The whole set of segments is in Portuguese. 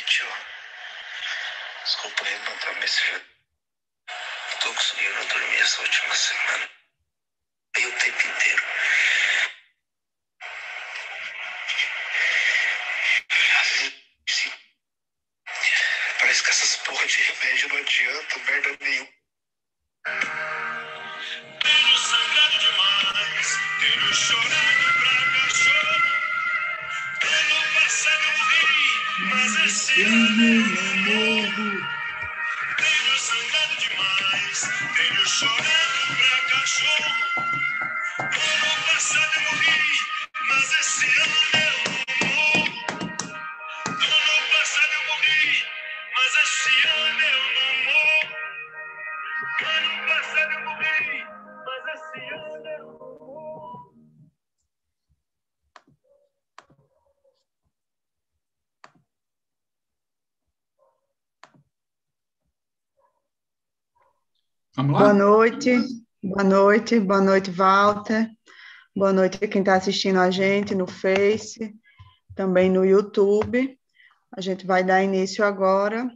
Tio, desculpa aí, não tá me servindo. Não tô conseguindo dormir essa última semana. Aí o tempo inteiro. Às vezes, parece que essas porra de remédio não adianta merda nenhuma. Tenho sangrado demais, tenho chorado pra cachorro. Ano passado eu morri, mas esse ano eu não morro. Tenho sangrado demais, tenho chorado pra cachorro. Ano passado eu morri, mas esse ano eu não morro. Ano passado eu morri, mas esse ano eu não morro. Ano passado eu morri, mas esse ano eu não morro. Vamos lá? Boa noite, Walter. Boa noite a quem está assistindo a gente no Face, também no YouTube. A gente vai dar início agora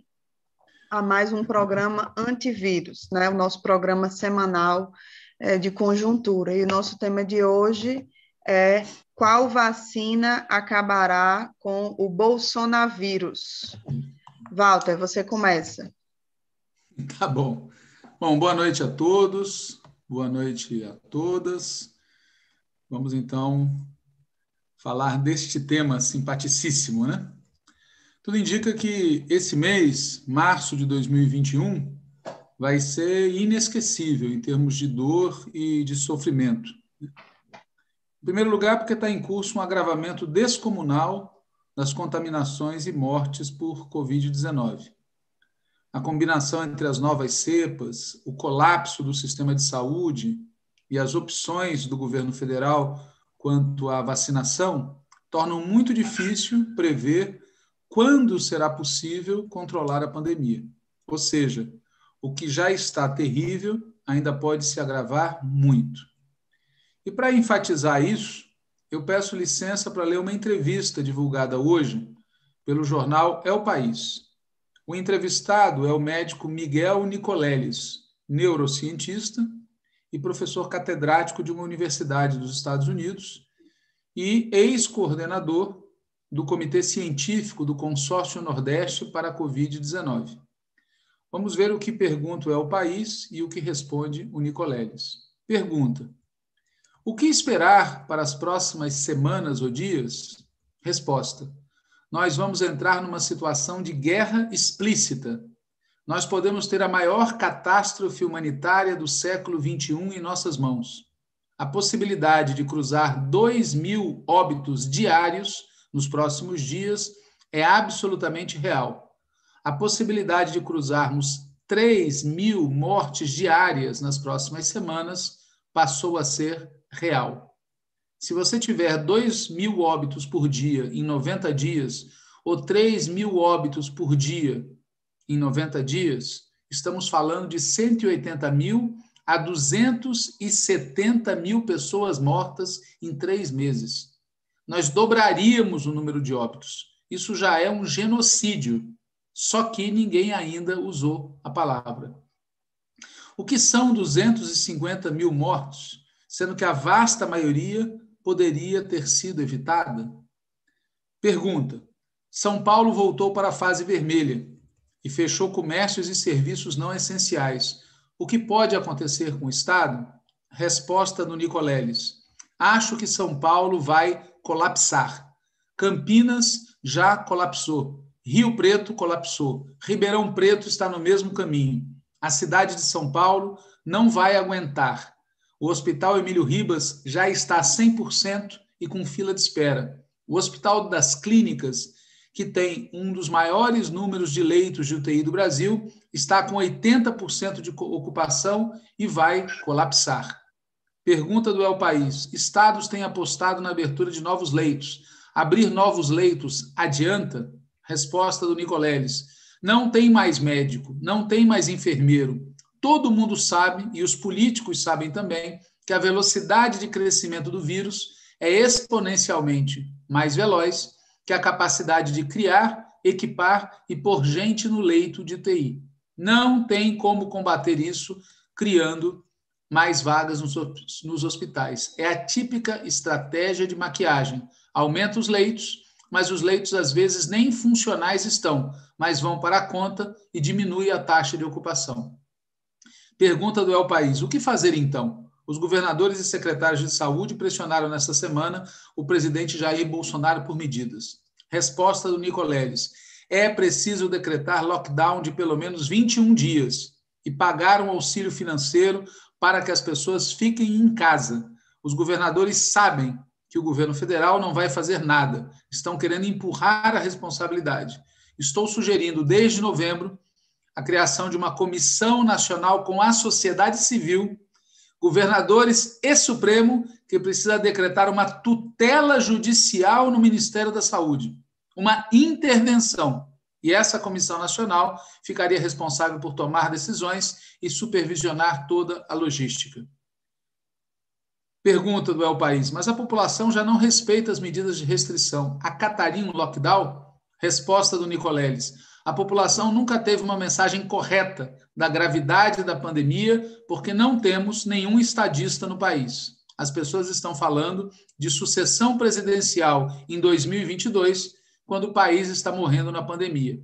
a mais um programa antivírus, né? O nosso programa semanal de conjuntura. E o nosso tema de hoje é: qual vacina acabará com o bolsonavírus? Walter, você começa. Tá bom. Bom, boa noite a todos, boa noite a todas. Vamos, então, falar deste tema simpaticíssimo, né? Tudo indica que esse mês, março de 2021, vai ser inesquecível em termos de dor e de sofrimento. Em primeiro lugar, porque está em curso um agravamento descomunal das contaminações e mortes por Covid-19. A combinação entre as novas cepas, o colapso do sistema de saúde e as opções do governo federal quanto à vacinação tornam muito difícil prever quando será possível controlar a pandemia. Ou seja, o que já está terrível ainda pode se agravar muito. E para enfatizar isso, eu peço licença para ler uma entrevista divulgada hoje pelo jornal É o País. O entrevistado é o médico Miguel Nicoleles, neurocientista e professor catedrático de uma universidade dos Estados Unidos e ex-coordenador do Comitê Científico do Consórcio Nordeste para a Covid-19. Vamos ver o que pergunta o É o País e o que responde o Nicoleles. Pergunta: o que esperar para as próximas semanas ou dias? Resposta: nós vamos entrar numa situação de guerra explícita. Nós podemos ter a maior catástrofe humanitária do século XXI em nossas mãos. A possibilidade de cruzar 2.000 óbitos diários nos próximos dias é absolutamente real. A possibilidade de cruzarmos 3.000 mortes diárias nas próximas semanas passou a ser real. Se você tiver 2.000 óbitos por dia em 90 dias, ou 3.000 óbitos por dia em 90 dias, estamos falando de 180.000 a 270.000 pessoas mortas em 3 meses. Nós dobraríamos o número de óbitos. Isso já é um genocídio, só que ninguém ainda usou a palavra. O que são 250.000 mortos, sendo que a vasta maioria poderia ter sido evitada? Pergunta: São Paulo voltou para a fase vermelha e fechou comércios e serviços não essenciais. O que pode acontecer com o Estado? Resposta do Nicoleles: acho que São Paulo vai colapsar. Campinas já colapsou. Rio Preto colapsou. Ribeirão Preto está no mesmo caminho. A cidade de São Paulo não vai aguentar. O Hospital Emílio Ribas já está 100% e com fila de espera. O Hospital das Clínicas, que tem um dos maiores números de leitos de UTI do Brasil, está com 80% de ocupação e vai colapsar. Pergunta do El País: estados têm apostado na abertura de novos leitos. Abrir novos leitos adianta? Resposta do Nicoleles: não tem mais médico, não tem mais enfermeiro. Todo mundo sabe, e os políticos sabem também, que a velocidade de crescimento do vírus é exponencialmente mais veloz que a capacidade de criar, equipar e pôr gente no leito de TI. Não tem como combater isso criando mais vagas nos hospitais. É a típica estratégia de maquiagem. Aumenta os leitos, mas os leitos às vezes nem funcionais estão, mas vão para a conta e diminui a taxa de ocupação. Pergunta do El País: o que fazer então? Os governadores e secretários de saúde pressionaram nesta semana o presidente Jair Bolsonaro por medidas. Resposta do Nicoleles: é preciso decretar lockdown de pelo menos 21 dias e pagar um auxílio financeiro para que as pessoas fiquem em casa. Os governadores sabem que o governo federal não vai fazer nada, estão querendo empurrar a responsabilidade. Estou sugerindo desde novembro a criação de uma comissão nacional com a sociedade civil, governadores e Supremo, que precisa decretar uma tutela judicial no Ministério da Saúde, uma intervenção. E essa comissão nacional ficaria responsável por tomar decisões e supervisionar toda a logística. Pergunta do El País: mas a população já não respeita as medidas de restrição. Acataria um lockdown? Resposta do Nicoleles: a população nunca teve uma mensagem correta da gravidade da pandemia, porque não temos nenhum estadista no país. As pessoas estão falando de sucessão presidencial em 2022, quando o país está morrendo na pandemia.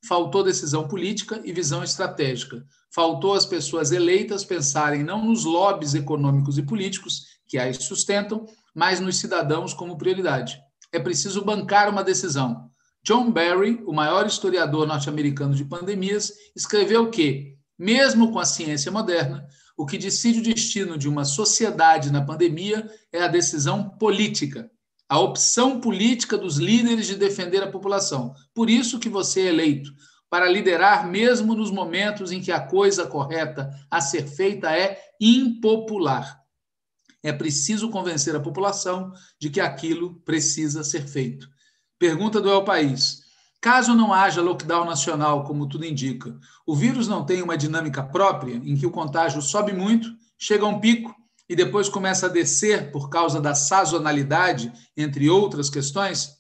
Faltou decisão política e visão estratégica. Faltou as pessoas eleitas pensarem não nos lobbies econômicos e políticos que as sustentam, mas nos cidadãos como prioridade. É preciso bancar uma decisão. John Barry, o maior historiador norte-americano de pandemias, escreveu que, mesmo com a ciência moderna, o que decide o destino de uma sociedade na pandemia é a decisão política, a opção política dos líderes de defender a população. Por isso que você é eleito, para liderar mesmo nos momentos em que a coisa correta a ser feita é impopular. É preciso convencer a população de que aquilo precisa ser feito. Pergunta do El País: caso não haja lockdown nacional, como tudo indica, o vírus não tem uma dinâmica própria em que o contágio sobe muito, chega a um pico e depois começa a descer por causa da sazonalidade, entre outras questões?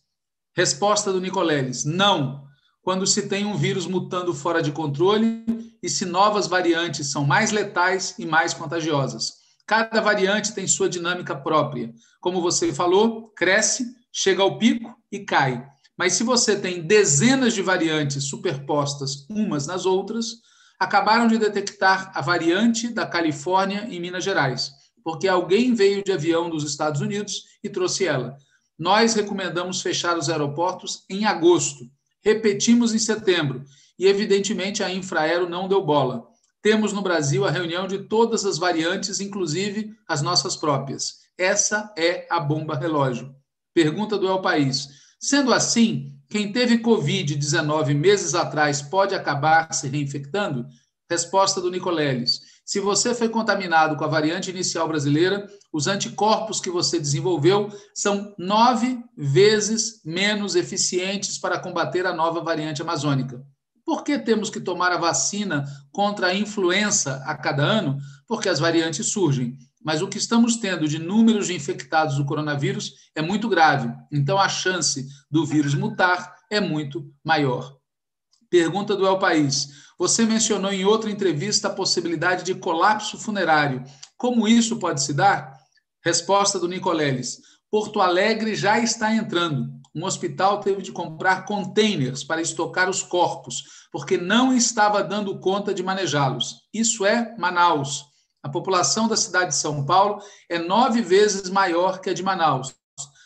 Resposta do Nicoleles: não. Quando se tem um vírus mutando fora de controle e se novas variantes são mais letais e mais contagiosas. Cada variante tem sua dinâmica própria. Como você falou, cresce, chega ao pico e cai. Mas se você tem dezenas de variantes superpostas umas nas outras, acabaram de detectar a variante da Califórnia em Minas Gerais, porque alguém veio de avião dos Estados Unidos e trouxe ela. Nós recomendamos fechar os aeroportos em agosto. Repetimos em setembro e, evidentemente, a Infraero não deu bola. Temos no Brasil a reunião de todas as variantes, inclusive as nossas próprias. Essa é a bomba relógio. Pergunta do El País: sendo assim, quem teve Covid-19 meses atrás pode acabar se reinfectando? Resposta do Nicoleles. Se você foi contaminado com a variante inicial brasileira, os anticorpos que você desenvolveu são 9 vezes menos eficientes para combater a nova variante amazônica. Por que temos que tomar a vacina contra a influenza a cada ano? Porque as variantes surgem. Mas o que estamos tendo de números de infectados do coronavírus é muito grave. Então, a chance do vírus mutar é muito maior. Pergunta do El País. Você mencionou em outra entrevista a possibilidade de colapso funerário. Como isso pode se dar? Resposta do Nicoleles. Porto Alegre já está entrando. Um hospital teve de comprar containers para estocar os corpos, porque não estava dando conta de manejá-los. Isso é Manaus. A população da cidade de São Paulo é 9 vezes maior que a de Manaus.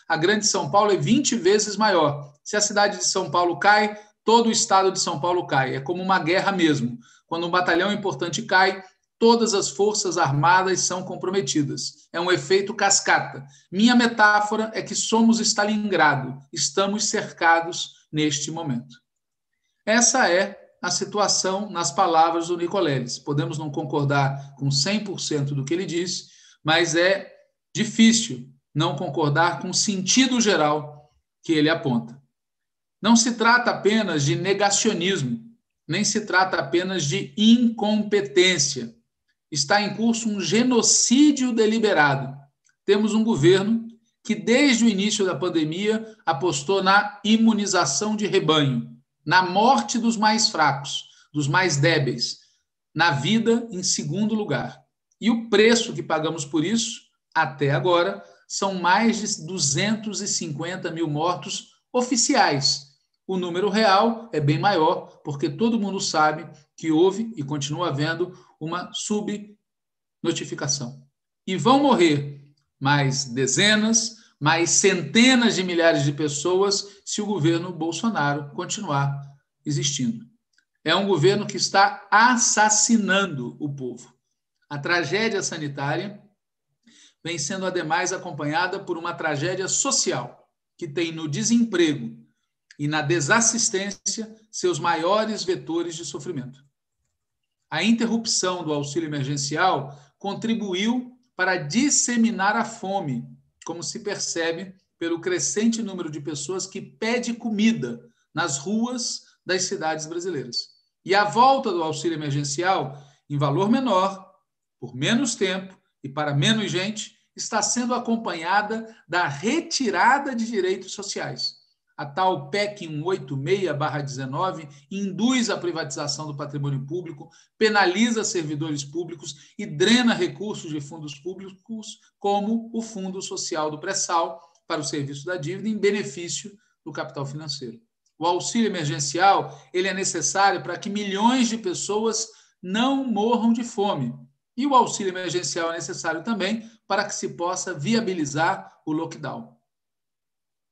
A grande São Paulo é 20 vezes maior. Se a cidade de São Paulo cai, todo o estado de São Paulo cai. É como uma guerra mesmo. Quando um batalhão importante cai, todas as forças armadas são comprometidas. É um efeito cascata. Minha metáfora é que somos Stalingrado. Estamos cercados neste momento. Essa é a situação nas palavras do Nicoleles. Podemos não concordar com 100% do que ele disse, mas é difícil não concordar com o sentido geral que ele aponta. Não se trata apenas de negacionismo, nem se trata apenas de incompetência. Está em curso um genocídio deliberado. Temos um governo que, desde o início da pandemia, apostou na imunização de rebanho, na morte dos mais fracos, dos mais débeis, na vida em segundo lugar. E o preço que pagamos por isso, até agora, são mais de 250 mil mortos oficiais. O número real é bem maior, porque todo mundo sabe que houve e continua havendo uma subnotificação. E vão morrer mais dezenas, mais centenas de milhares de pessoas se o governo Bolsonaro continuar existindo. É um governo que está assassinando o povo. A tragédia sanitária vem sendo, ademais, acompanhada por uma tragédia social, que tem no desemprego e na desassistência seus maiores vetores de sofrimento. A interrupção do auxílio emergencial contribuiu para disseminar a fome, como se percebe pelo crescente número de pessoas que pede comida nas ruas das cidades brasileiras. E a volta do auxílio emergencial, em valor menor, por menos tempo e para menos gente, está sendo acompanhada da retirada de direitos sociais. A tal PEC 186/19 induz a privatização do patrimônio público, penaliza servidores públicos e drena recursos de fundos públicos, como o Fundo Social do Pré-Sal, para o serviço da dívida, em benefício do capital financeiro. O auxílio emergencial ele é necessário para que milhões de pessoas não morram de fome. E o auxílio emergencial é necessário também para que se possa viabilizar o lockdown.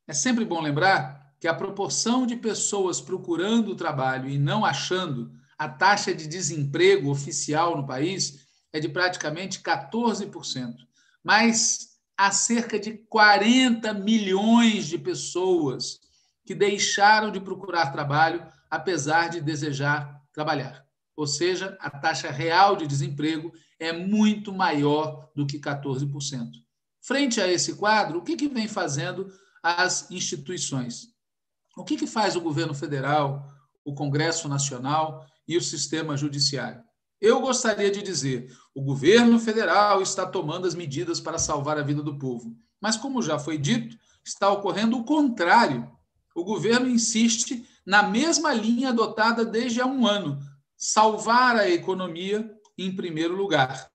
É sempre bom lembrar que a proporção de pessoas procurando trabalho e não achando, a taxa de desemprego oficial no país é de praticamente 14%. Mas há cerca de 40 milhões de pessoas que deixaram de procurar trabalho apesar de desejar trabalhar. Ou seja, a taxa real de desemprego é muito maior do que 14%. Frente a esse quadro, o que vem fazendo as instituições? O que faz o governo federal, o Congresso Nacional e o sistema judiciário? Eu gostaria de dizer, o governo federal está tomando as medidas para salvar a vida do povo. Mas, como já foi dito, está ocorrendo o contrário. O governo insiste na mesma linha adotada desde há um ano, salvar a economia em primeiro lugar.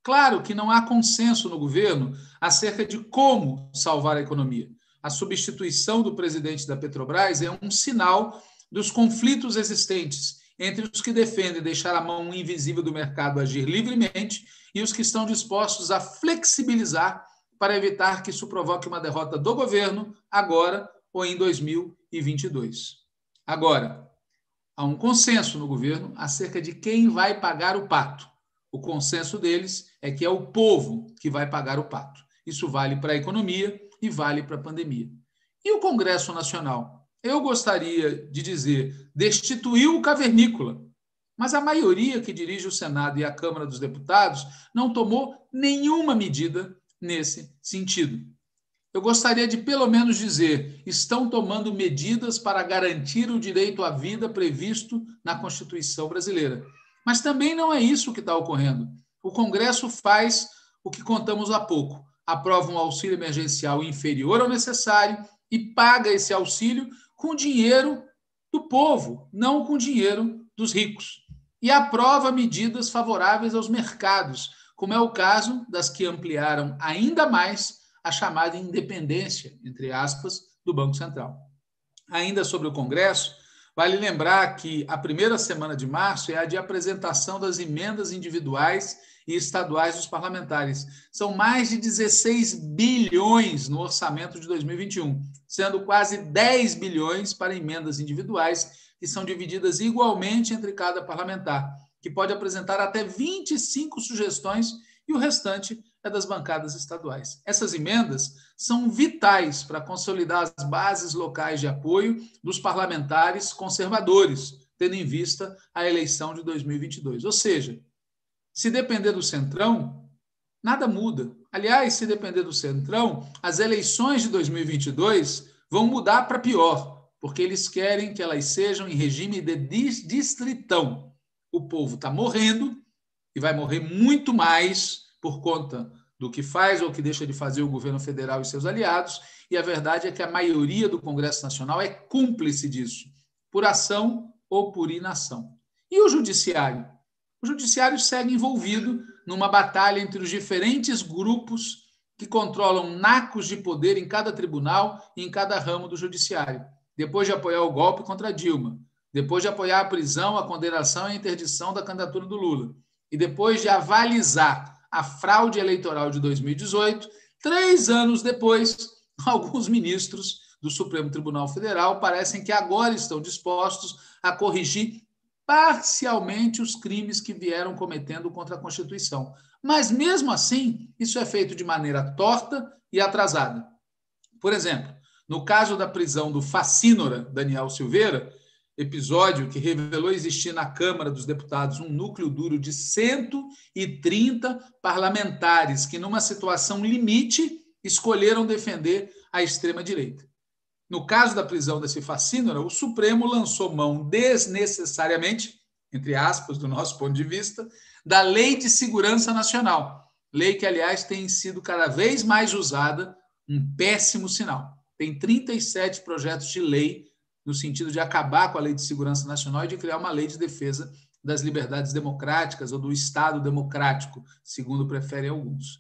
Claro que não há consenso no governo acerca de como salvar a economia. A substituição do presidente da Petrobras é um sinal dos conflitos existentes entre os que defendem deixar a mão invisível do mercado agir livremente e os que estão dispostos a flexibilizar para evitar que isso provoque uma derrota do governo agora ou em 2022. Agora, há um consenso no governo acerca de quem vai pagar o pato. O consenso deles é que é o povo que vai pagar o pato. Isso vale para a economia e vale para a pandemia. E o Congresso Nacional? Eu gostaria de dizer, destituiu o cavernícola. Mas a maioria que dirige o Senado e a Câmara dos Deputados não tomou nenhuma medida nesse sentido. Eu gostaria de, pelo menos, dizer: estão tomando medidas para garantir o direito à vida previsto na Constituição brasileira. Mas também não é isso que está ocorrendo. O Congresso faz o que contamos há pouco: aprova um auxílio emergencial inferior ao necessário e paga esse auxílio com dinheiro do povo, não com dinheiro dos ricos. E aprova medidas favoráveis aos mercados, como é o caso das que ampliaram ainda mais a chamada independência, entre aspas, do Banco Central. Ainda sobre o Congresso, vale lembrar que a primeira semana de março é a de apresentação das emendas individuais e estaduais dos parlamentares. São mais de 16 bilhões no orçamento de 2021, sendo quase 10 bilhões para emendas individuais, que são divididas igualmente entre cada parlamentar, que pode apresentar até 25 sugestões e o restante é das bancadas estaduais. Essas emendas são vitais para consolidar as bases locais de apoio dos parlamentares conservadores, tendo em vista a eleição de 2022. Ou seja, se depender do Centrão, nada muda. Aliás, se depender do Centrão, as eleições de 2022 vão mudar para pior, porque eles querem que elas sejam em regime de distritão. O povo está morrendo e vai morrer muito mais por conta do que faz ou que deixa de fazer o governo federal e seus aliados, e a verdade é que a maioria do Congresso Nacional é cúmplice disso, por ação ou por inação. E o Judiciário? O Judiciário segue envolvido numa batalha entre os diferentes grupos que controlam nacos de poder em cada tribunal e em cada ramo do Judiciário. Depois de apoiar o golpe contra Dilma, depois de apoiar a prisão, a condenação e a interdição da candidatura do Lula, e depois de avalizar a fraude eleitoral de 2018, 3 anos depois, alguns ministros do Supremo Tribunal Federal parecem que agora estão dispostos a corrigir parcialmente os crimes que vieram cometendo contra a Constituição. Mas, mesmo assim, isso é feito de maneira torta e atrasada. Por exemplo, no caso da prisão do facínora Daniel Silveira, episódio que revelou existir na Câmara dos Deputados um núcleo duro de 130 parlamentares que, numa situação limite, escolheram defender a extrema-direita. No caso da prisão desse facínora, o Supremo lançou mão desnecessariamente, entre aspas, do nosso ponto de vista, da Lei de Segurança Nacional, lei que, aliás, tem sido cada vez mais usada, um péssimo sinal. Tem 37 projetos de lei no sentido de acabar com a Lei de Segurança Nacional e de criar uma lei de defesa das liberdades democráticas ou do Estado democrático, segundo preferem alguns.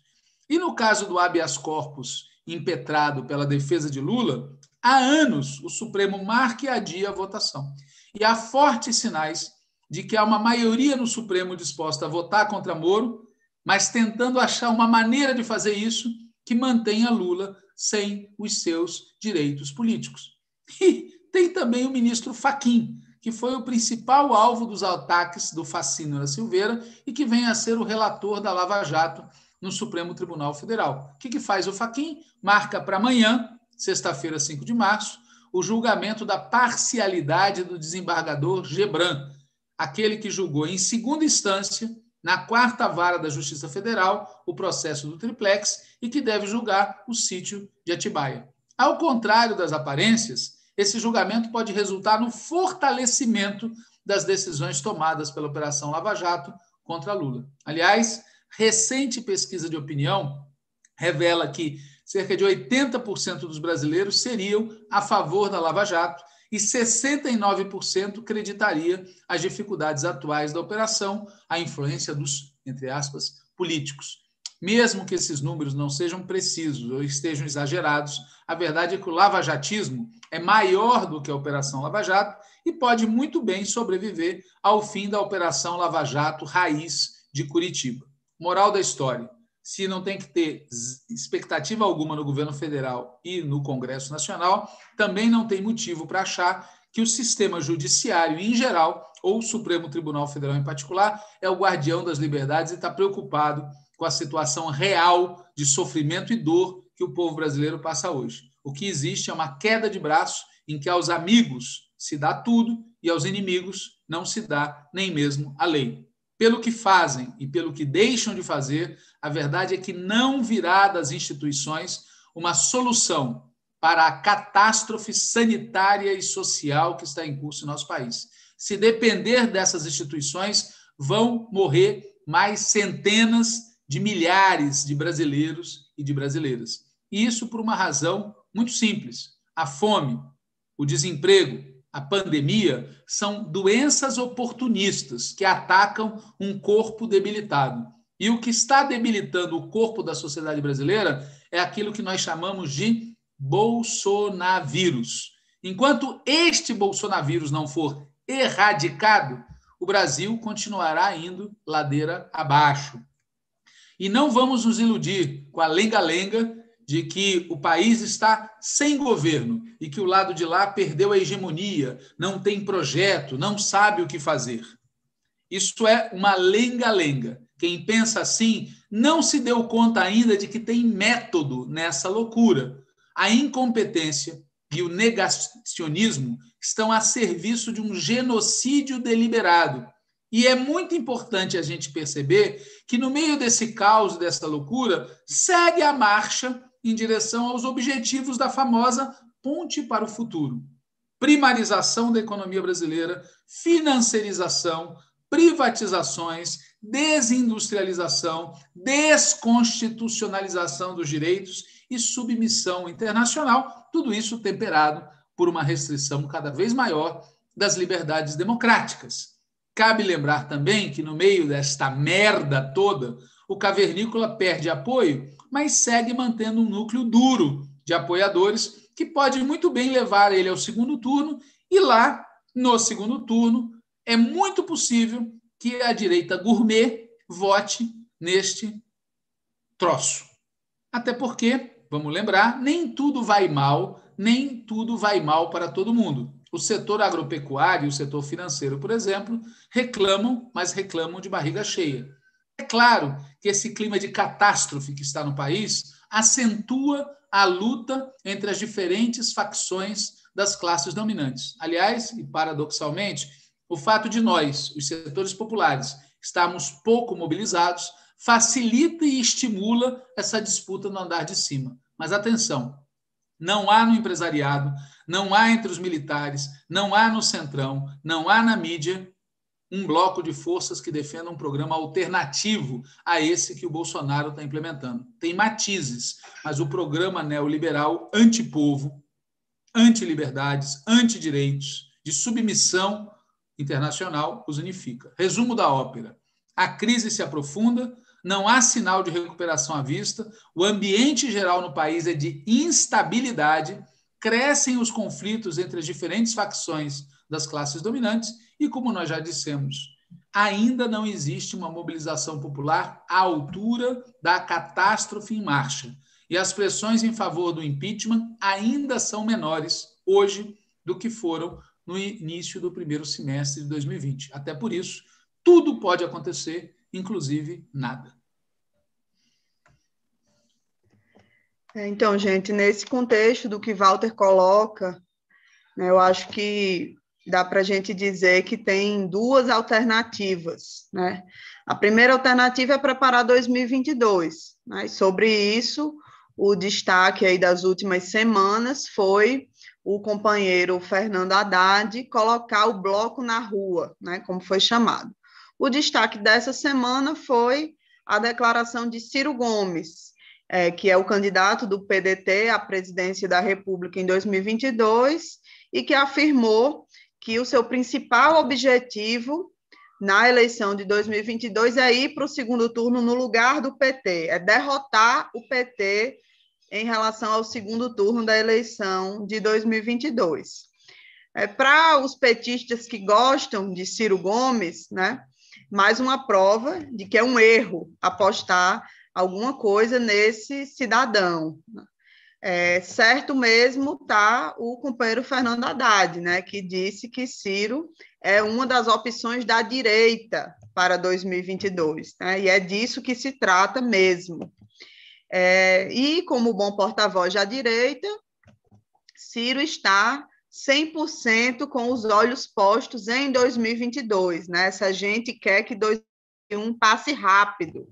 E no caso do habeas corpus impetrado pela defesa de Lula, há anos o Supremo marca e adia a votação. E há fortes sinais de que há uma maioria no Supremo disposta a votar contra Moro, mas tentando achar uma maneira de fazer isso que mantenha Lula sem os seus direitos políticos. E tem também o ministro Fachin, que foi o principal alvo dos ataques do facínora Silveira e que vem a ser o relator da Lava Jato no Supremo Tribunal Federal. O que faz o Fachin? Marca para amanhã, sexta-feira, 5 de março, o julgamento da parcialidade do desembargador Gebran, aquele que julgou em segunda instância, na 4ª Vara da Justiça Federal, o processo do triplex e que deve julgar o sítio de Atibaia. Ao contrário das aparências, esse julgamento pode resultar no fortalecimento das decisões tomadas pela Operação Lava Jato contra Lula. Aliás, recente pesquisa de opinião revela que cerca de 80% dos brasileiros seriam a favor da Lava Jato e 69% acreditaria as dificuldades atuais da operação, a influência dos, entre aspas, políticos. Mesmo que esses números não sejam precisos ou estejam exagerados, a verdade é que o lavajatismo é maior do que a Operação Lava Jato e pode muito bem sobreviver ao fim da Operação Lava Jato raiz de Curitiba. Moral da história: se não tem que ter expectativa alguma no governo federal e no Congresso Nacional, também não tem motivo para achar que o sistema judiciário em geral, ou o Supremo Tribunal Federal em particular, é o guardião das liberdades e está preocupado com a situação real de sofrimento e dor que o povo brasileiro passa hoje. O que existe é uma queda de braço em que aos amigos se dá tudo e aos inimigos não se dá nem mesmo a lei. Pelo que fazem e pelo que deixam de fazer, a verdade é que não virá das instituições uma solução para a catástrofe sanitária e social que está em curso em nosso país. Se depender dessas instituições, vão morrer mais centenas de milhares de brasileiros e de brasileiras. E isso por uma razão muito simples. A fome, o desemprego, a pandemia são doenças oportunistas que atacam um corpo debilitado. E o que está debilitando o corpo da sociedade brasileira é aquilo que nós chamamos de bolsonavírus. Enquanto este bolsonavírus não for erradicado, o Brasil continuará indo ladeira abaixo. E não vamos nos iludir com a lenga-lenga de que o país está sem governo e que o lado de lá perdeu a hegemonia, não tem projeto, não sabe o que fazer. Isso é uma lenga-lenga. Quem pensa assim não se deu conta ainda de que tem método nessa loucura. A incompetência e o negacionismo estão a serviço de um genocídio deliberado. E é muito importante a gente perceber que, no meio desse caos, dessa loucura, segue a marcha em direção aos objetivos da famosa ponte para o futuro. Primarização da economia brasileira, financiarização, privatizações, desindustrialização, desconstitucionalização dos direitos e submissão internacional, tudo isso temperado por uma restrição cada vez maior das liberdades democráticas. Cabe lembrar também que, no meio desta merda toda, o cavernícola perde apoio, mas segue mantendo um núcleo duro de apoiadores que pode muito bem levar ele ao segundo turno, e lá, no segundo turno, é muito possível que a direita gourmet vote neste troço. Até porque, vamos lembrar, nem tudo vai mal para todo mundo. O setor agropecuário e o setor financeiro, por exemplo, reclamam, mas reclamam de barriga cheia. É claro que esse clima de catástrofe que está no país acentua a luta entre as diferentes facções das classes dominantes. Aliás, e paradoxalmente, o fato de nós, os setores populares, estarmos pouco mobilizados, facilita e estimula essa disputa no andar de cima. Mas atenção, não há no empresariado, não há entre os militares, não há no centrão, não há na mídia um bloco de forças que defendam um programa alternativo a esse que o Bolsonaro está implementando. Tem matizes, mas o programa neoliberal antipovo, antiliberdades, antidireitos, de submissão internacional os unifica. Resumo da ópera. A crise se aprofunda, não há sinal de recuperação à vista, o ambiente geral no país é de instabilidade, crescem os conflitos entre as diferentes facções das classes dominantes e, como nós já dissemos, ainda não existe uma mobilização popular à altura da catástrofe em marcha. E as pressões em favor do impeachment ainda são menores hoje do que foram no início do primeiro semestre de 2020. Até por isso, tudo pode acontecer, inclusive nada. Então, gente, nesse contexto do que Walter coloca, né, eu acho que dá para a gente dizer que tem duas alternativas, né? A primeira alternativa é preparar 2022, né? E sobre isso, o destaque aí das últimas semanas foi o companheiro Fernando Haddad colocar o bloco na rua, né, como foi chamado. O destaque dessa semana foi a declaração de Ciro Gomes, que é o candidato do PDT à presidência da República em 2022, e que afirmou que o seu principal objetivo na eleição de 2022 é ir para o segundo turno no lugar do PT, é derrotar o PT em relação ao segundo turno da eleição de 2022. Para os petistas que gostam de Ciro Gomes, né, mais uma prova de que é um erro apostar alguma coisa nesse cidadão. Certo mesmo está o companheiro Fernando Haddad, né, que disse que Ciro é uma das opções da direita para 2022, né, e é disso que se trata mesmo. E como bom porta-voz da direita, Ciro está 100% com os olhos postos em 2022, né? Se a gente quer que 2021 passe rápido.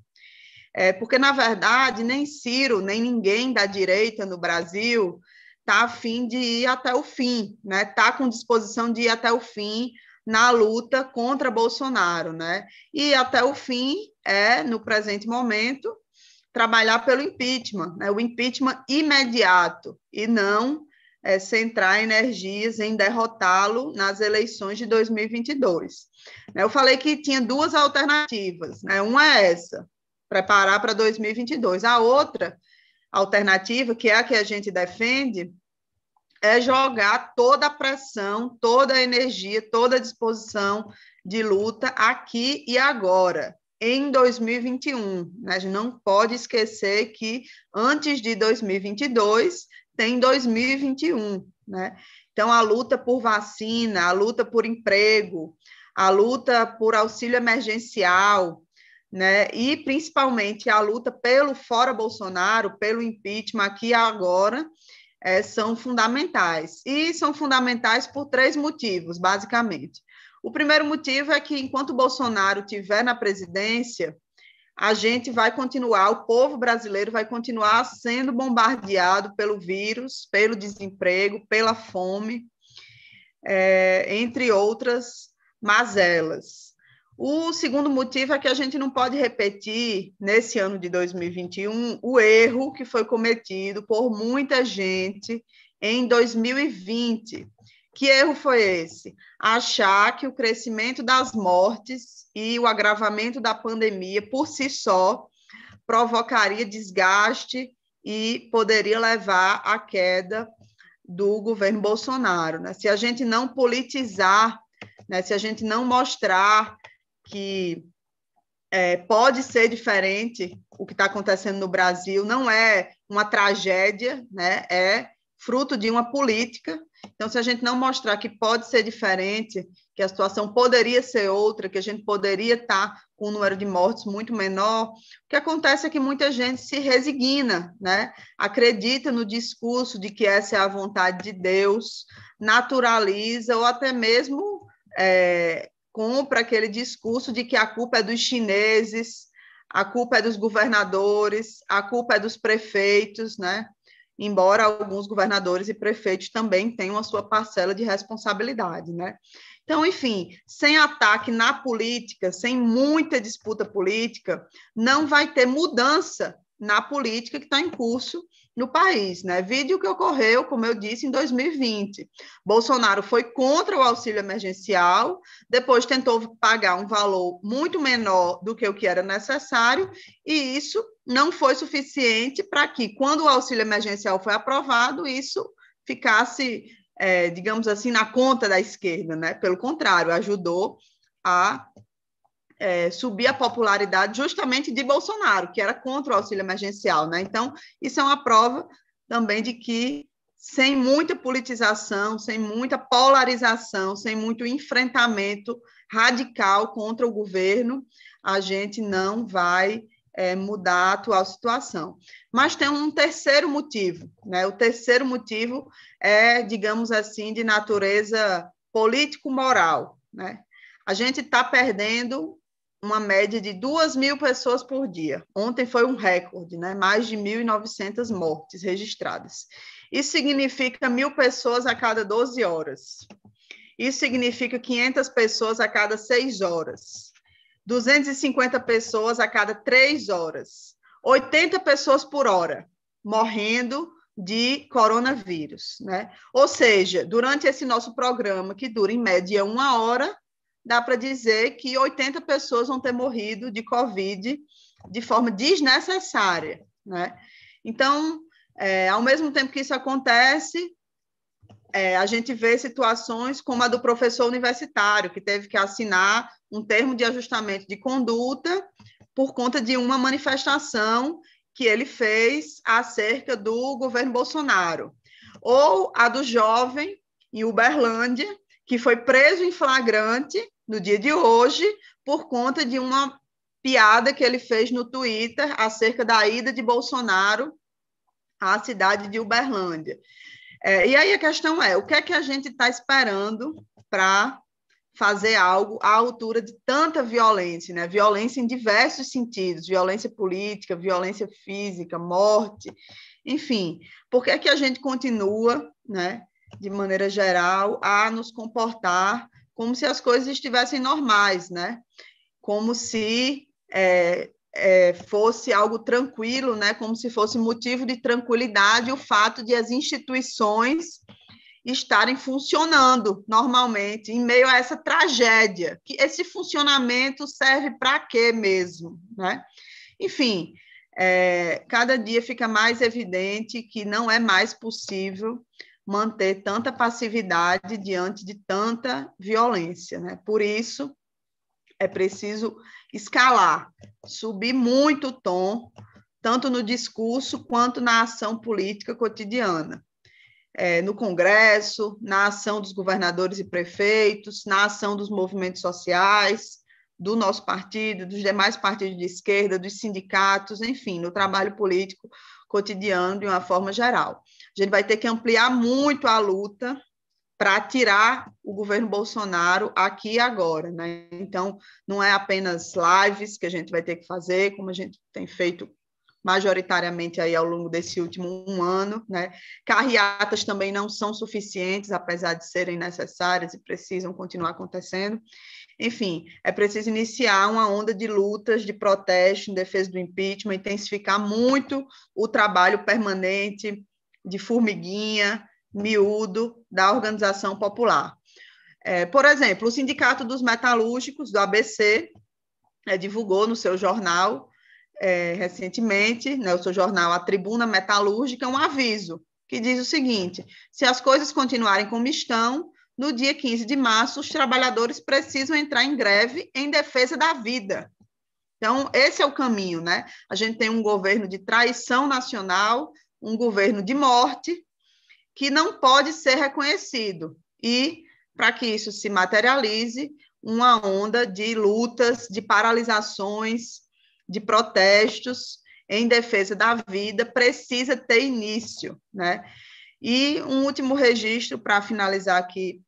Porque, na verdade, nem Ciro, nem ninguém da direita no Brasil está a fim de ir até o fim, né? Está com disposição de ir até o fim na luta contra Bolsonaro, né? E até o fim no presente momento, trabalhar pelo impeachment, né? O impeachment imediato, e não centrar energias em derrotá-lo nas eleições de 2022. Eu falei que tinha duas alternativas, né? Uma é essa, preparar para 2022. A outra alternativa, que é a que a gente defende, é jogar toda a pressão, toda a energia, toda a disposição de luta aqui e agora, em 2021. A gente não pode esquecer que antes de 2022 tem 2021, né? Então, a luta por vacina, a luta por emprego, a luta por auxílio emergencial, né? E principalmente a luta pelo fora Bolsonaro, pelo impeachment aqui e agora, são fundamentais. E são fundamentais por 3 motivos, basicamente. O primeiro motivo é que, enquanto Bolsonaro estiver na presidência, a gente vai continuar, o povo brasileiro vai continuar sendo bombardeado pelo vírus, pelo desemprego, pela fome, entre outras mazelas. O segundo motivo é que a gente não pode repetir, nesse ano de 2021, o erro que foi cometido por muita gente em 2020. Que erro foi esse? Achar que o crescimento das mortes e o agravamento da pandemia, por si só, provocaria desgaste e poderia levar à queda do governo Bolsonaro, né? Se a gente não politizar, né? Se a gente não mostrar que pode ser diferente o que está acontecendo no Brasil, não é uma tragédia, né? É fruto de uma política. Então, se a gente não mostrar que pode ser diferente, que a situação poderia ser outra, que a gente poderia estar com um número de mortes muito menor, o que acontece é que muita gente se resigna, né? Acredita no discurso de que essa é a vontade de Deus, naturaliza ou até mesmo compra aquele discurso de que a culpa é dos chineses, a culpa é dos governadores, a culpa é dos prefeitos, né? Embora alguns governadores e prefeitos também tenham a sua parcela de responsabilidade, né? Então, enfim, sem ataque na política, sem muita disputa política, não vai ter mudança na política que está em curso no país, né? Vide o que ocorreu, como eu disse, em 2020. Bolsonaro foi contra o auxílio emergencial, depois tentou pagar um valor muito menor do que o que era necessário, e isso não foi suficiente para que, quando o auxílio emergencial foi aprovado, isso ficasse, digamos assim, na conta da esquerda, né? Pelo contrário, ajudou a subir a popularidade justamente de Bolsonaro, que era contra o auxílio emergencial, né? Então, isso é uma prova também de que, sem muita politização, sem muita polarização, sem muito enfrentamento radical contra o governo, a gente não vai mudar a atual situação. Mas tem um terceiro motivo, né? O terceiro motivo é, digamos assim, de natureza político-moral, né? A gente está perdendo uma média de 2.000 pessoas por dia. Ontem foi um recorde, né? Mais de 1.900 mortes registradas. Isso significa 1.000 pessoas a cada 12 horas. Isso significa 500 pessoas a cada 6 horas. 250 pessoas a cada 3 horas. 80 pessoas por hora morrendo de coronavírus, né? Ou seja, durante esse nosso programa, que dura em média 1 hora, dá para dizer que 80 pessoas vão ter morrido de Covid de forma desnecessária, né? Então, ao mesmo tempo que isso acontece, a gente vê situações como a do professor universitário, que teve que assinar um termo de ajustamento de conduta por conta de uma manifestação que ele fez acerca do governo Bolsonaro. Ou a do jovem em Uberlândia, que foi preso em flagrante no dia de hoje por conta de uma piada que ele fez no Twitter acerca da ida de Bolsonaro à cidade de Uberlândia. E aí a questão é, o que é que a gente está esperando para fazer algo à altura de tanta violência, né? Violência em diversos sentidos, violência política, violência física, morte, enfim. Por que é que a gente continua, né, de maneira geral, a nos comportar como se as coisas estivessem normais, né? Como se fosse algo tranquilo, né? Como se fosse motivo de tranquilidade o fato de as instituições estarem funcionando normalmente em meio a essa tragédia. Que esse funcionamento serve para quê mesmo, né? Enfim, cada dia fica mais evidente que não é mais possível manter tanta passividade diante de tanta violência, né? Por isso, é preciso escalar, subir muito o tom, tanto no discurso quanto na ação política cotidiana. No Congresso, na ação dos governadores e prefeitos, na ação dos movimentos sociais, do nosso partido, dos demais partidos de esquerda, dos sindicatos, enfim, no trabalho político cotidiano de uma forma geral. A gente vai ter que ampliar muito a luta para tirar o governo Bolsonaro aqui e agora, né? Então, não é apenas lives que a gente vai ter que fazer, como a gente tem feito majoritariamente aí ao longo desse último ano, né? Carreatas também não são suficientes, apesar de serem necessárias e precisam continuar acontecendo. Enfim, é preciso iniciar uma onda de lutas, de protesto em defesa do impeachment, intensificar muito o trabalho permanente de formiguinha, miúdo, da organização popular. Por exemplo, o Sindicato dos Metalúrgicos, do ABC, divulgou no seu jornal, recentemente, né, o seu jornal A Tribuna Metalúrgica, um aviso que diz o seguinte: se as coisas continuarem como estão, no dia 15 de março, os trabalhadores precisam entrar em greve em defesa da vida. Então, esse é o caminho, né? A gente tem um governo de traição nacional, um governo de morte, que não pode ser reconhecido. E, para que isso se materialize, uma onda de lutas, de paralisações, de protestos em defesa da vida precisa ter início, né? E um último registro para finalizar aqui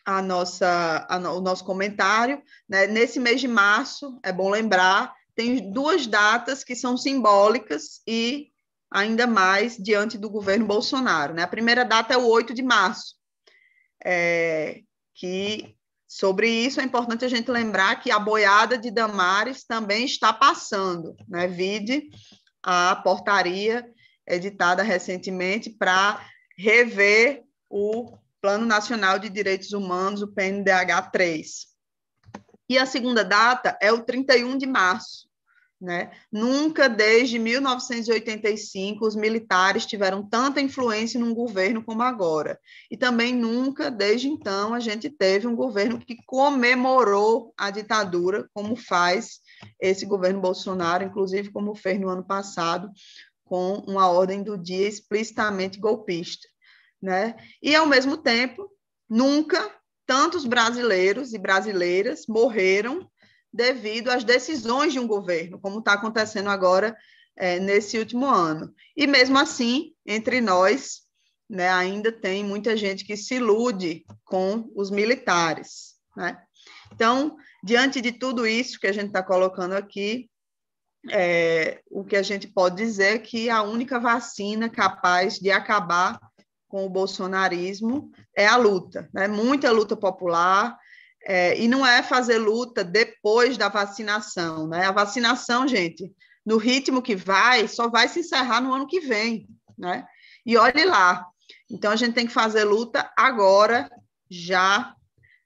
o nosso comentário, né? Nesse mês de março, é bom lembrar, tem 2 datas que são simbólicas e ainda mais diante do governo Bolsonaro, né? A primeira data é o 8 de março, que sobre isso é importante a gente lembrar que a boiada de Damares também está passando, né? Vide a portaria editada recentemente para rever o Plano Nacional de Direitos Humanos, o PNDH-3. E a segunda data é o 31 de março, né? Nunca desde 1985 os militares tiveram tanta influência num governo como agora. E também nunca, desde então, a gente teve um governo que comemorou a ditadura, como faz esse governo Bolsonaro, inclusive como fez no ano passado, com uma ordem do dia explicitamente golpista, né? E, ao mesmo tempo, nunca tantos brasileiros e brasileiras morreram devido às decisões de um governo, como está acontecendo agora nesse último ano. E, mesmo assim, entre nós, né, ainda tem muita gente que se ilude com os militares, né? Então, diante de tudo isso que a gente está colocando aqui, o que a gente pode dizer é que a única vacina capaz de acabar com o bolsonarismo é a luta, né? Muita luta popular, e não é fazer luta depois da vacinação, né? A vacinação, gente, no ritmo que vai, só vai se encerrar no ano que vem, né? E olhe lá. Então, a gente tem que fazer luta agora, já,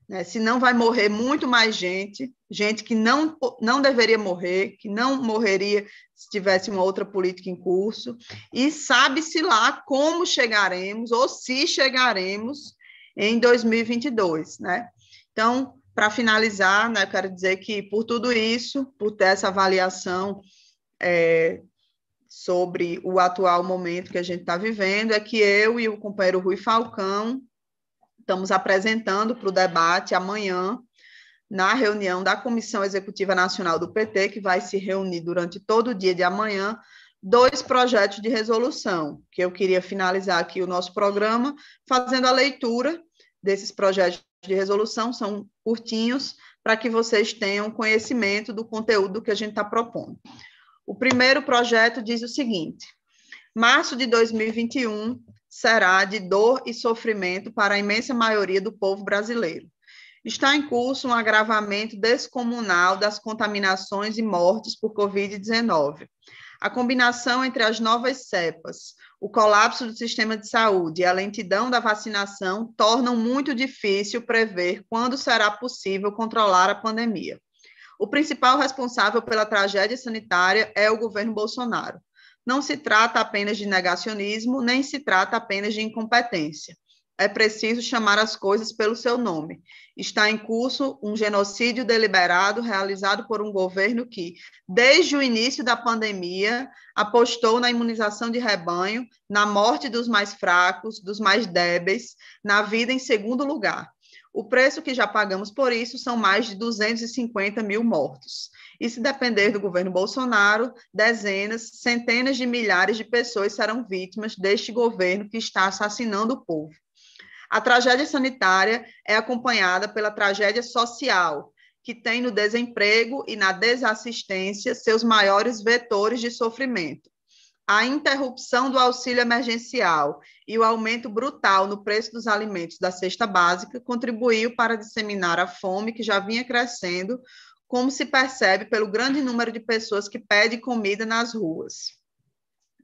né? Senão vai morrer muito mais gente que não deveria morrer, que não morreria se tivesse uma outra política em curso, e sabe-se lá como chegaremos, ou se chegaremos, em 2022, né? Então, para finalizar, né, eu quero dizer que, por tudo isso, por ter essa avaliação sobre o atual momento que a gente está vivendo, é que eu e o companheiro Rui Falcão estamos apresentando para o debate amanhã, na reunião da Comissão Executiva Nacional do PT, que vai se reunir durante todo o dia de amanhã, 2 projetos de resolução, que eu queria finalizar aqui o nosso programa fazendo a leitura desses projetos de resolução, são curtinhos, para que vocês tenham conhecimento do conteúdo que a gente está propondo. O primeiro projeto diz o seguinte: março de 2021 será de dor e sofrimento para a imensa maioria do povo brasileiro. Está em curso um agravamento descomunal das contaminações e mortes por Covid-19. A combinação entre as novas cepas, o colapso do sistema de saúde e a lentidão da vacinação tornam muito difícil prever quando será possível controlar a pandemia. O principal responsável pela tragédia sanitária é o governo Bolsonaro. Não se trata apenas de negacionismo, nem se trata apenas de incompetência. É preciso chamar as coisas pelo seu nome. Está em curso um genocídio deliberado realizado por um governo que, desde o início da pandemia, apostou na imunização de rebanho, na morte dos mais fracos, dos mais débeis, na vida em segundo lugar. O preço que já pagamos por isso são mais de 250 mil mortos. E se depender do governo Bolsonaro, dezenas, centenas de milhares de pessoas serão vítimas deste governo que está assassinando o povo. A tragédia sanitária é acompanhada pela tragédia social, que tem no desemprego e na desassistência seus maiores vetores de sofrimento. A interrupção do auxílio emergencial e o aumento brutal no preço dos alimentos da cesta básica contribuiu para disseminar a fome que já vinha crescendo, como se percebe pelo grande número de pessoas que pedem comida nas ruas.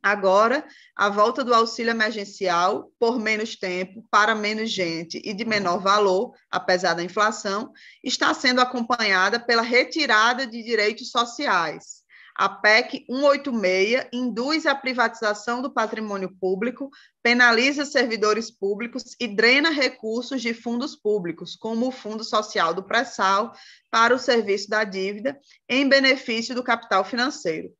Agora, a volta do auxílio emergencial, por menos tempo, para menos gente e de menor valor, apesar da inflação, está sendo acompanhada pela retirada de direitos sociais. A PEC 186 induz a privatização do patrimônio público, penaliza servidores públicos e drena recursos de fundos públicos, como o Fundo Social do Pré-Sal, para o serviço da dívida, em benefício do capital financeiro.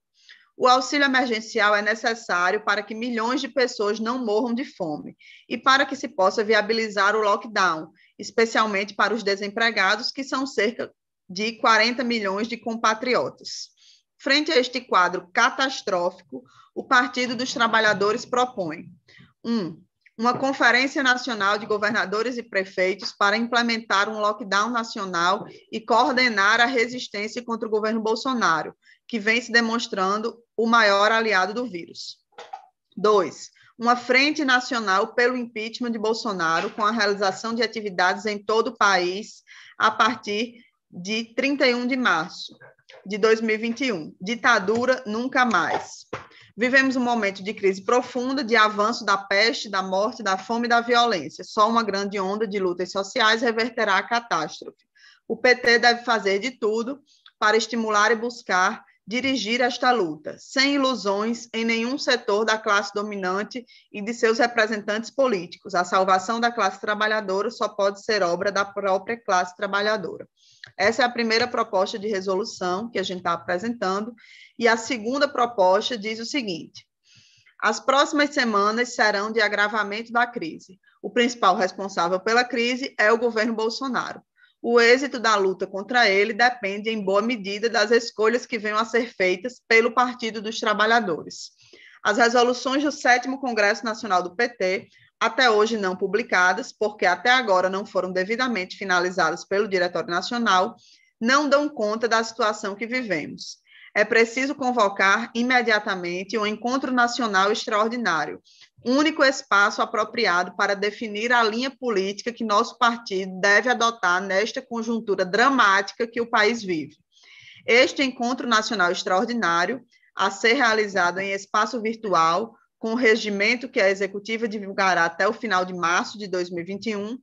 O auxílio emergencial é necessário para que milhões de pessoas não morram de fome e para que se possa viabilizar o lockdown, especialmente para os desempregados, que são cerca de 40 milhões de compatriotas. Frente a este quadro catastrófico, o Partido dos Trabalhadores propõe: 1. Uma Conferência Nacional de Governadores e Prefeitos para implementar um lockdown nacional e coordenar a resistência contra o governo Bolsonaro, que vem se demonstrando o maior aliado do vírus. 2. Uma frente nacional pelo impeachment de Bolsonaro, com a realização de atividades em todo o país a partir de 31 de março de 2021. Ditadura nunca mais. Vivemos um momento de crise profunda, de avanço da peste, da morte, da fome e da violência. Só uma grande onda de lutas sociais reverterá a catástrofe. O PT deve fazer de tudo para estimular e buscar dirigir esta luta, sem ilusões em nenhum setor da classe dominante e de seus representantes políticos. A salvação da classe trabalhadora só pode ser obra da própria classe trabalhadora. Essa é a primeira proposta de resolução que a gente está apresentando, e a segunda proposta diz o seguinte: as próximas semanas serão de agravamento da crise. O principal responsável pela crise é o governo Bolsonaro. O êxito da luta contra ele depende, em boa medida, das escolhas que venham a ser feitas pelo Partido dos Trabalhadores. As resoluções do 7º Congresso Nacional do PT, até hoje não publicadas, porque até agora não foram devidamente finalizadas pelo Diretório Nacional, não dão conta da situação que vivemos. É preciso convocar imediatamente um encontro nacional extraordinário, único espaço apropriado para definir a linha política que nosso partido deve adotar nesta conjuntura dramática que o país vive. Este encontro nacional extraordinário, a ser realizado em espaço virtual, com o regimento que a executiva divulgará até o final de março de 2021,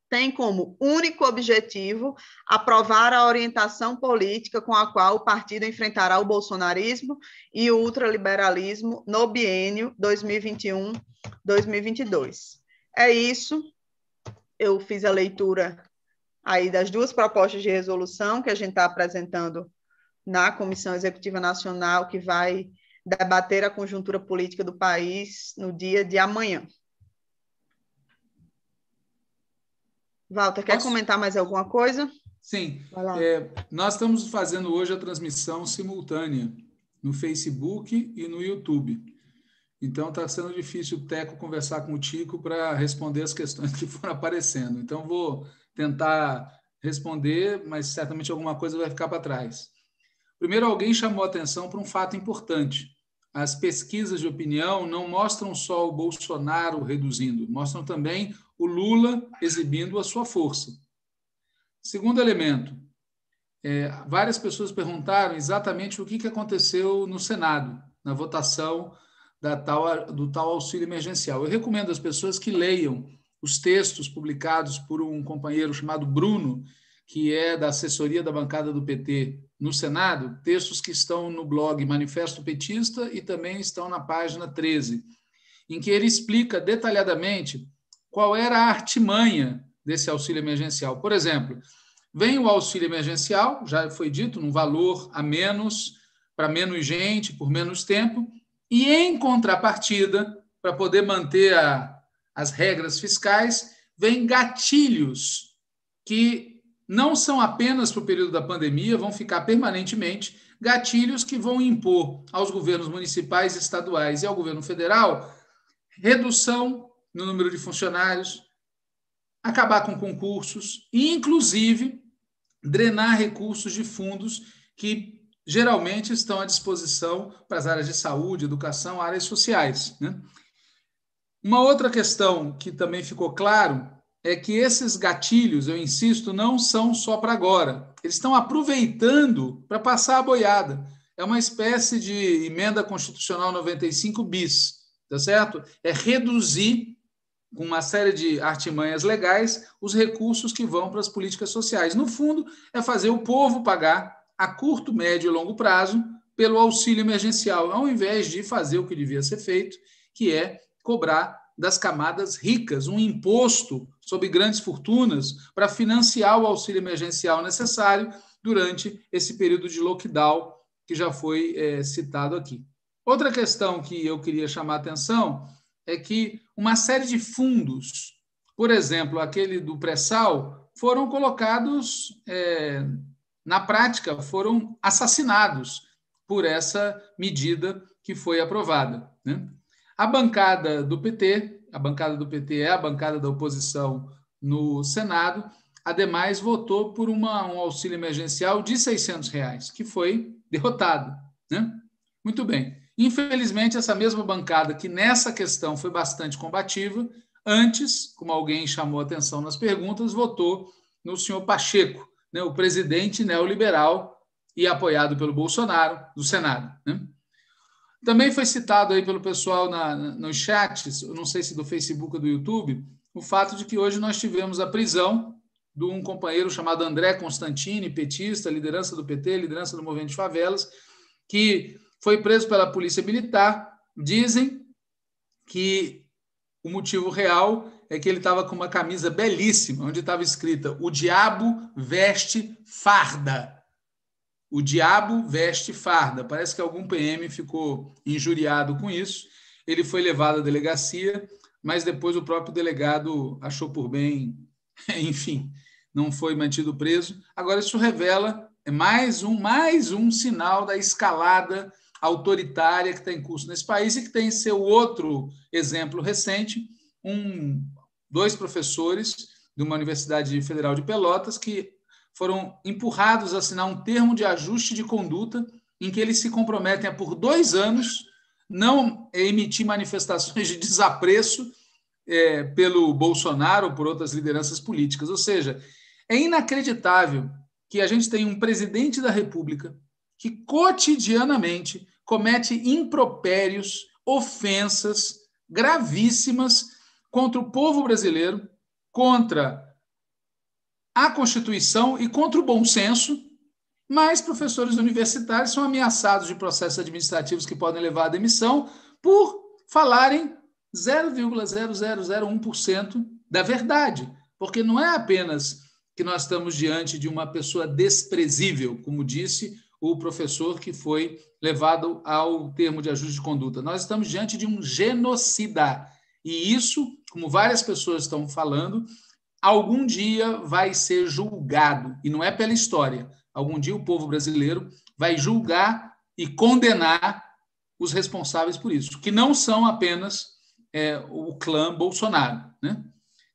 tem como único objetivo aprovar a orientação política com a qual o partido enfrentará o bolsonarismo e o ultraliberalismo no biênio 2021-2022. É isso. Eu fiz a leitura aí das 2 propostas de resolução que a gente está apresentando na Comissão Executiva Nacional, que vai debater a conjuntura política do país no dia de amanhã. Walter, quer comentar mais alguma coisa? Sim. Nós estamos fazendo hoje a transmissão simultânea no Facebook e no YouTube. Então, está sendo difícil, Teco, conversar com o Tico para responder as questões que foram aparecendo. Então, vou tentar responder, mas certamente alguma coisa vai ficar para trás. Primeiro, alguém chamou a atenção para um fato importante. As pesquisas de opinião não mostram só o Bolsonaro reduzindo, mostram também o Lula exibindo a sua força. Segundo elemento, várias pessoas perguntaram exatamente o que aconteceu no Senado, na votação do tal auxílio emergencial. Eu recomendo às pessoas que leiam os textos publicados por um companheiro chamado Bruno, que é da assessoria da bancada do PT no Senado, textos que estão no blog Manifesto Petista e também estão na página 13, em que ele explica detalhadamente qual era a artimanha desse auxílio emergencial. Por exemplo, vem o auxílio emergencial, já foi dito, num valor a menos, para menos gente, por menos tempo, e, em contrapartida, para poder manter as regras fiscais, vem gatilhos que não são apenas para o período da pandemia, vão ficar permanentemente, gatilhos que vão impor aos governos municipais, estaduais e ao governo federal redução no número de funcionários, acabar com concursos e, inclusive, drenar recursos de fundos que geralmente estão à disposição para as áreas de saúde, educação, áreas sociais, né? Uma outra questão que também ficou claro é que esses gatilhos, eu insisto, não são só para agora. Eles estão aproveitando para passar a boiada. É uma espécie de emenda constitucional 95 bis, tá certo? É reduzir, com uma série de artimanhas legais, os recursos que vão para as políticas sociais. No fundo, é fazer o povo pagar a curto, médio e longo prazo pelo auxílio emergencial, ao invés de fazer o que devia ser feito, que é cobrar das camadas ricas um imposto sobre grandes fortunas para financiar o auxílio emergencial necessário durante esse período de lockdown que já foi citado aqui. Outra questão que eu queria chamar a atenção é que uma série de fundos, por exemplo, aquele do pré-sal, foram colocados, na prática, foram assassinados por essa medida que foi aprovada, né? A bancada do PT é a bancada da oposição no Senado, ademais votou por um auxílio emergencial de R$600, que foi derrotado, né? Muito bem. Infelizmente, essa mesma bancada, que nessa questão foi bastante combativa, antes, como alguém chamou a atenção nas perguntas, votou no senhor Pacheco, né, o presidente neoliberal e apoiado pelo Bolsonaro, do Senado, né? Também foi citado aí pelo pessoal nos chats, eu não sei se do Facebook ou do YouTube, o fato de que hoje nós tivemos a prisão de um companheiro chamado André Constantini, petista, liderança do PT, liderança do Movimento de Favelas, que foi preso pela Polícia Militar. Dizem que o motivo real é que ele estava com uma camisa belíssima, onde estava escrita: "O diabo veste farda". O diabo veste farda. Parece que algum PM ficou injuriado com isso. Ele foi levado à delegacia, mas depois o próprio delegado achou por bem, enfim, não foi mantido preso. Agora, isso revela mais um sinal da escalada autoritária que está em curso nesse país e que tem seu outro exemplo recente, dois professores de uma Universidade Federal de Pelotas que foram empurrados a assinar um termo de ajuste de conduta em que eles se comprometem a, por 2 anos, não emitir manifestações de desapreço pelo Bolsonaro ou por outras lideranças políticas. Ou seja, é inacreditável que a gente tenha um presidente da República que cotidianamente comete impropérios, ofensas gravíssimas contra o povo brasileiro, contra a Constituição e contra o bom senso, mas professores universitários são ameaçados de processos administrativos que podem levar à demissão por falarem 0,0001% da verdade, porque não é apenas que nós estamos diante de uma pessoa desprezível, como disse o professor que foi levado ao termo de ajuste de conduta. Nós estamos diante de um genocida. E isso, como várias pessoas estão falando, algum dia vai ser julgado. E não é pela história. Algum dia o povo brasileiro vai julgar e condenar os responsáveis por isso, que não são apenas o clã Bolsonaro, né?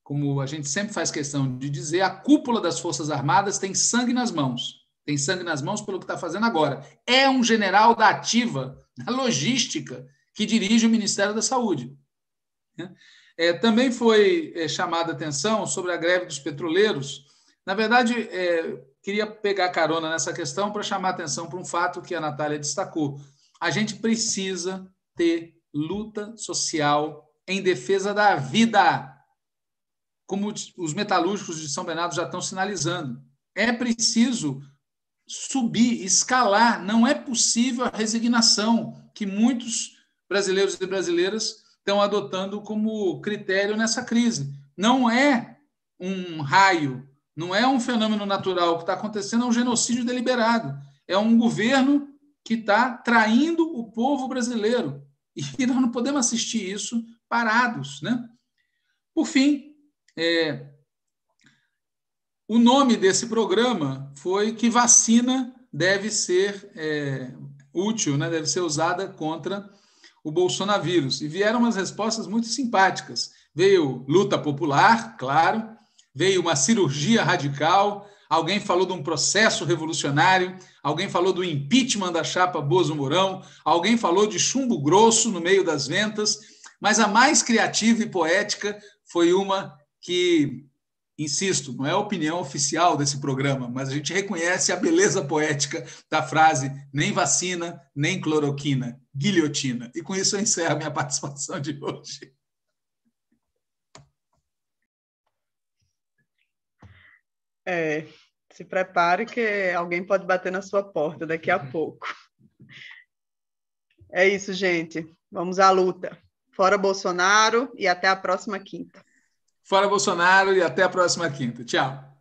Como a gente sempre faz questão de dizer, a cúpula das Forças Armadas tem sangue nas mãos. Tem sangue nas mãos pelo que está fazendo agora. É um general da ativa, da logística, que dirige o Ministério da Saúde. Também foi chamada a atenção sobre a greve dos petroleiros. Na verdade, queria pegar carona nessa questão para chamar a atenção para um fato que a Natália destacou. A gente precisa ter luta social em defesa da vida, como os metalúrgicos de São Bernardo já estão sinalizando. É preciso subir, escalar. Não é possível a resignação que muitos brasileiros e brasileiras estão adotando como critério nessa crise. Não é um raio, não é um fenômeno natural que está acontecendo, é um genocídio deliberado. É um governo que está traindo o povo brasileiro. E nós não podemos assistir isso parados, né? Por fim, o nome desse programa foi que vacina deve ser útil, né? Deve ser usada contra o bolsonavírus. E vieram umas respostas muito simpáticas. Veio luta popular, claro, veio uma cirurgia radical, alguém falou de um processo revolucionário, alguém falou do impeachment da chapa Bozo Mourão, alguém falou de chumbo grosso no meio das ventas, mas a mais criativa e poética foi uma que, insisto, não é a opinião oficial desse programa, mas a gente reconhece a beleza poética da frase nem vacina, nem cloroquina, guilhotina. E com isso eu encerro a minha participação de hoje. Se prepare que alguém pode bater na sua porta daqui a pouco. É isso, gente. Vamos à luta. Fora Bolsonaro e até a próxima quinta. Fora Bolsonaro e até a próxima quinta. Tchau.